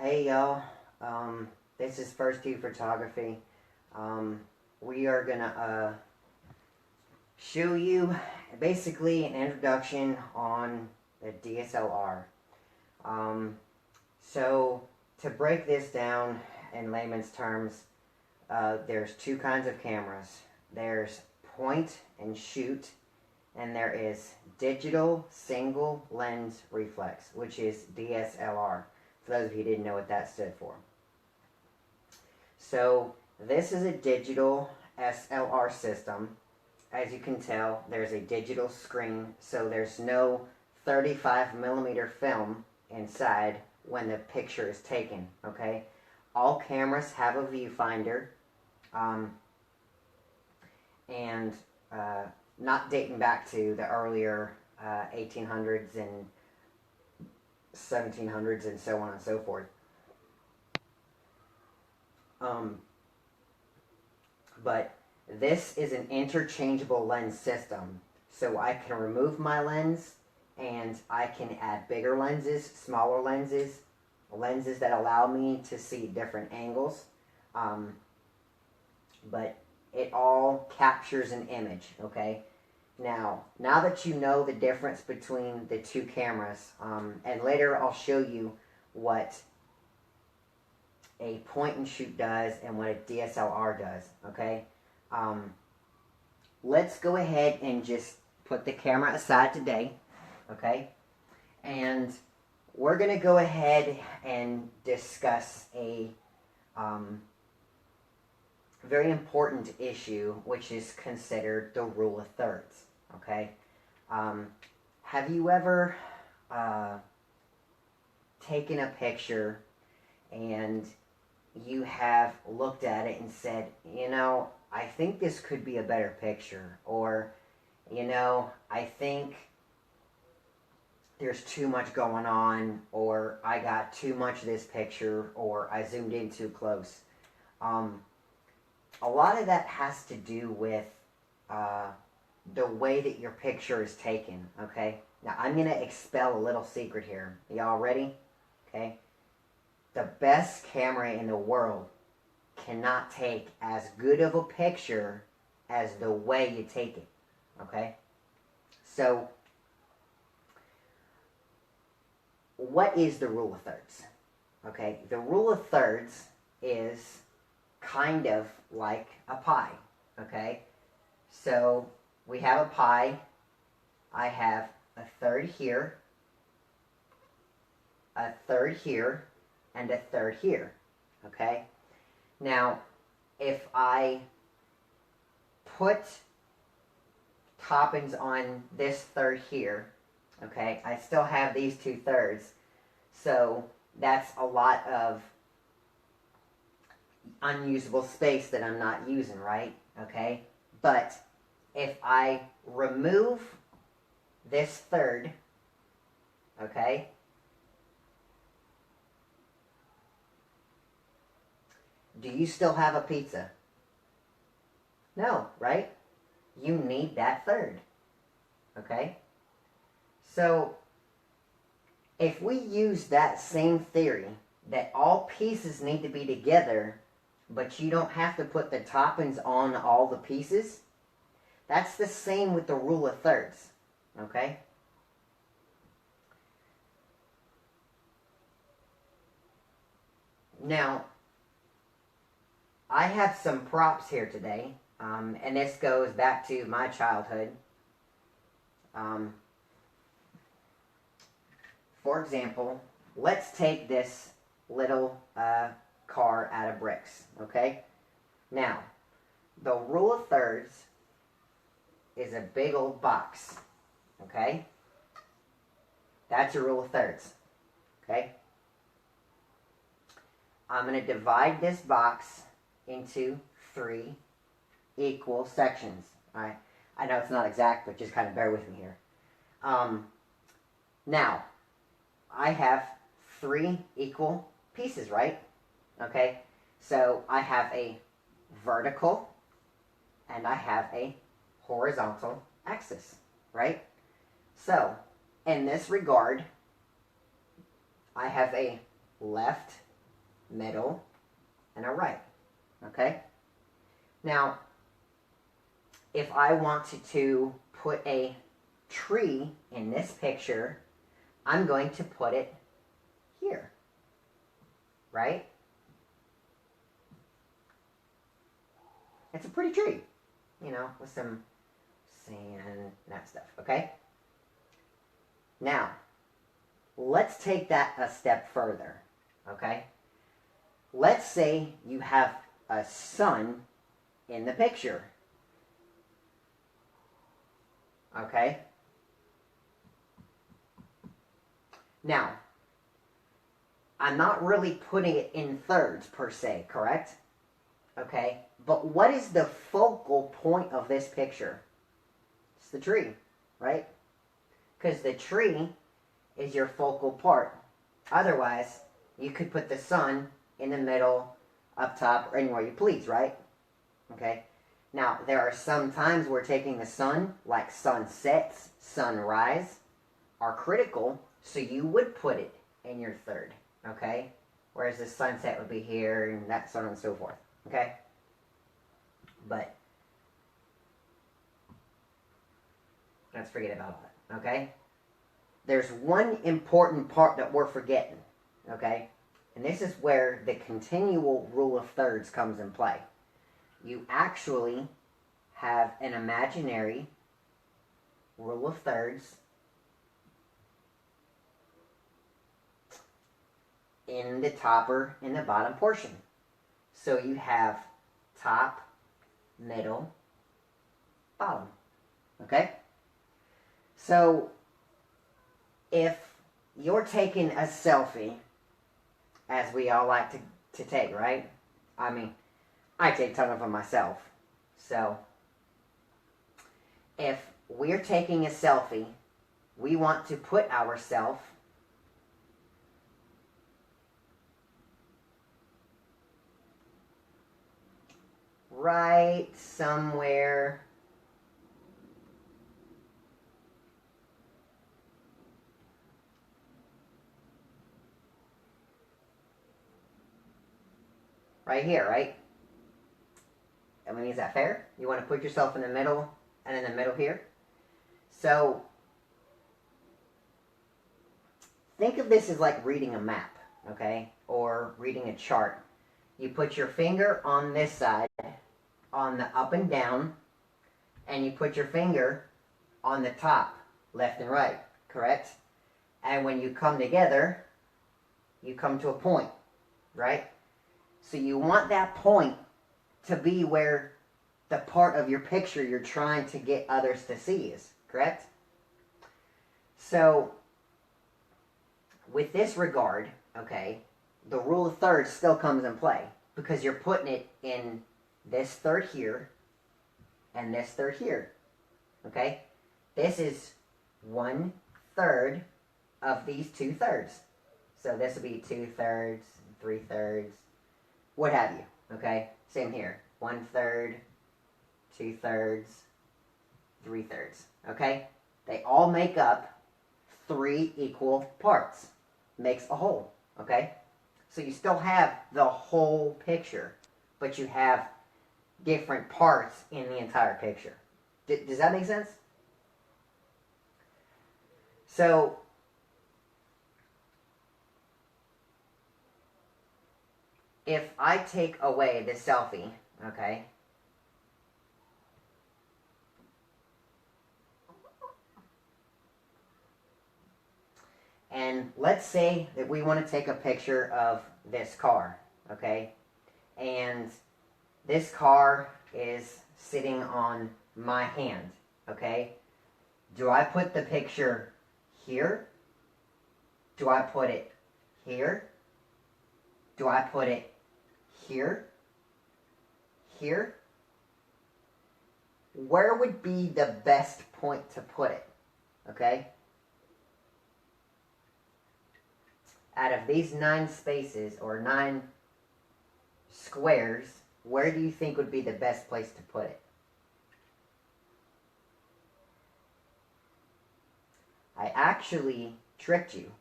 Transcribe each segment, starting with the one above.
Hey y'all, this is First Two Photography. We are gonna show you basically an introduction on the DSLR. So to break this down in layman's terms, there's two kinds of cameras. There's point and shoot, and there is digital single lens reflex, which is DSLR. For those of you who didn't know what that stood for. So this is a digital SLR system. As you can tell, there's a digital screen, so there's no 35mm film inside when the picture is taken, okay? All cameras have a viewfinder, and not dating back to the earlier 1800s and 1700s and so on and so forth. But this is an interchangeable lens system. So I can remove my lens and I can add bigger lenses, smaller lenses, lenses that allow me to see different angles. But it all captures an image, okay? Now that you know the difference between the two cameras, and later I'll show you what a point and shoot does and what a DSLR does, okay? Let's go ahead and just put the camera aside today, okay? And we're going to go ahead and discuss a very important issue, which is considered the rule of thirds, okay? Have you ever taken a picture and you have looked at it and said, you know, I think this could be a better picture, or, you know, I think there's too much going on, or I got too much of this picture, or I zoomed in too close. A lot of that has to do with the way that your picture is taken, okay? Now, I'm going to expel a little secret here. Y'all ready? Okay? The best camera in the world cannot take as good of a picture as the way you take it, okay? So, what is the rule of thirds? Okay, the rule of thirds is kind of like a pie, okay? So, we have a pie. I have a third here, a third here, and a third here, okay? Now, if I put toppings on this third here, okay, I still have these 2/3, so that's a lot of unusable space that I'm not using, right? Okay, but if I remove this third, okay, do you still have a pizza? No, right? You need that third, okay? So, if we use that same theory, that all pieces need to be together, but you don't have to put the toppings on all the pieces, that's the same with the rule of thirds, okay? Now, I have some props here today, and this goes back to my childhood. For example, let's take this little car out of bricks, okay? Now, the rule of thirds is a big old box, okay? That's a rule of thirds, okay? I'm going to divide this box into 3 equal sections, alright? I know it's not exact, but just kind of bear with me here. Now, I have 3 equal pieces, right? Okay, so I have a vertical and I have a horizontal axis, right? So, in this regard, I have a left middle, and a right. Okay? Now, if I wanted to put a tree in this picture, I'm going to put it here. Right? It's a pretty tree, you know, with some sand and that stuff, okay? Now, let's take that a step further, okay? Let's say you have a sun in the picture, okay? Now, I'm not really putting it in thirds per se, correct? Okay, but what is the focal point of this picture? It's the tree, right? Because the tree is your focal part. Otherwise, you could put the sun in the middle, up top, or anywhere you please, right? Okay, now there are some times where taking the sun, like sunsets, sunrise, are critical, so you would put it in your third, okay? Whereas the sunset would be here, and that so on and so forth. Okay? But let's forget about all that. Okay? There's one important part that we're forgetting. Okay? And this is where the continual rule of thirds comes in play. You actually have an imaginary rule of thirds in the top or in the bottom portion. So you have top, middle, bottom. Okay? So if you're taking a selfie, as we all like to take, right? I mean, I take a ton of them myself. So if we're taking a selfie, we want to put ourselves right somewhere right here, right? I mean, is that fair? You want to put yourself in the middle and in the middle here? So think of this as like reading a map, okay? Or reading a chart. You put your finger on this side, on the up and down, and you put your finger on the top, left and right, correct? And when you come together, you come to a point, right? So you want that point to be where the part of your picture you're trying to get others to see is, correct? So with this regard, okay, the rule of thirds still comes in play because you're putting it in this third here and this third here, okay? This is 1/3 of these 2/3. So this will be 2/3, 3/3, what have you, okay? Same here, 1/3, 2/3, 3/3, okay? They all make up 3 equal parts. Makes a whole, okay? So you still have the whole picture, but you have different parts in the entire picture. Does that make sense? So if I take away the selfie, okay, and let's say that we want to take a picture of this car, okay, and this car is sitting on my hand, okay, do I put the picture here? Do I put it here? Do I put it here? Here? Where would be the best point to put it? Okay? Out of these 9 spaces, or 9 squares, where do you think would be the best place to put it? I actually tricked you,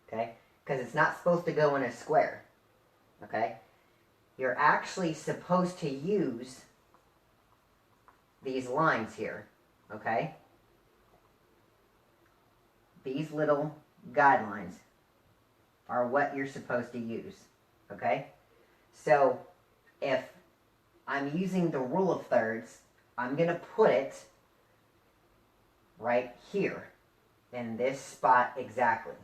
okay? Because it's not supposed to go in a square. okay, you're actually supposed to use these lines here, okay? These little guidelines are what you're supposed to use, okay? So if I'm using the rule of thirds, I'm going to put it right here in this spot exactly,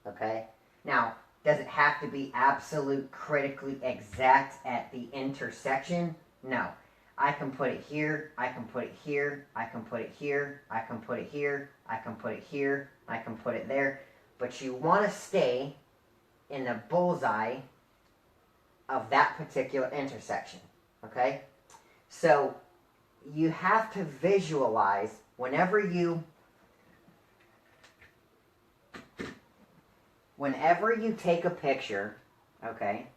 okay? Now, does it have to be absolute critically exact at the intersection? No. I can put it here, I can put it here, I can put it here, I can put it here, I can put it here, I can put it there. But you want to stay in the bullseye of that particular intersection, okay? So you have to visualize whenever you take a picture, okay,